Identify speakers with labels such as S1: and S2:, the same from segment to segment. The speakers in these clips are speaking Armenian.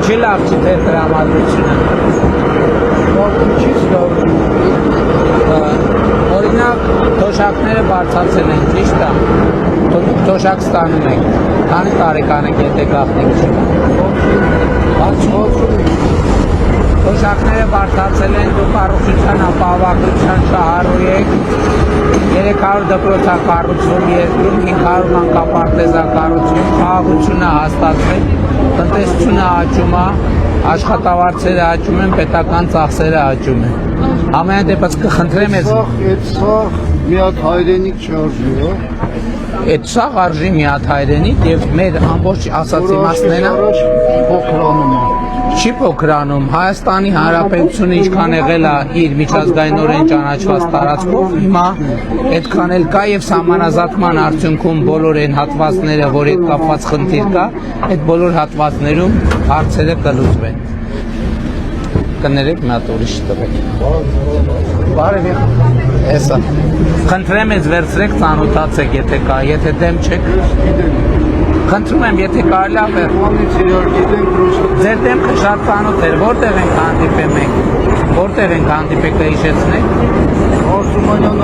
S1: Ինչի լավ չի թե տրամադրությունը։ Օրինակ թոշակները բարձրացել են, ճիշտ է։ Թոշակ ստանում եք։ Քանի տարեկան եք եթե գաղտնիք չի։ Թոշակները բարձրացել են, դուք կառուցության ապահովագրության շահառու եք, 300 դպրոցա կառուցում, 500 մանկապարտեզա կառուցում, խաղաղությունը հաստատվել, տնտեսությունը աճում է, աշխատավարձերը աճում են, պետական ծախսերը աճում են։ Ամեն դեպս կխնդրեմ ես։
S2: Սա մի հատ հայրենիք չարժի, հա։
S1: Այդ սաղ արժի մի հատ հայրենիք եւ մեր ամբողջ ասացի մասներն
S2: փոքրանում է։
S1: Չի փոքրանում, Հայաստանի Հանրապետությունը ինչքան եղել է իր միջազգայինորեն ճանաչված տարածքով, հիմա այդքան էլ կա եւ սահմանազատման արդյունքում բոլոր այն հատվածները, որ այդ կապված խնդիր կա, այդ բոլոր հատվածներում հարցերը կլուծվեն։ Կներեք մի հատ ուրիշ տվեք։ Բարև եղեք։ Էսա։ Խնդրեմ ես վերցրեք ծանոթացեք, եթե կա, եթե դեմ չեք։ Խնդրում եմ, եթե կարելի է ձեր դեմքը շատ ծանոթ էր, որտեղ ենք հանդիպել մենք, որտեղ ենք հանդիպել կհիշեցնեք։
S2: Արսումանյան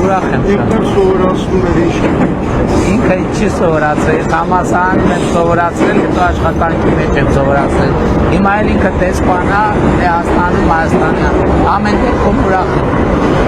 S1: Ուրախ եմ ինքը չի սովորացրել, համասարանում եմ սովորացրել, հետո աշխատանքի մեջ եմ սովորացրել, հիմա էլ ինքը դեսպան է Հայաստանում, ամեն դեպքում ուրախ եմ։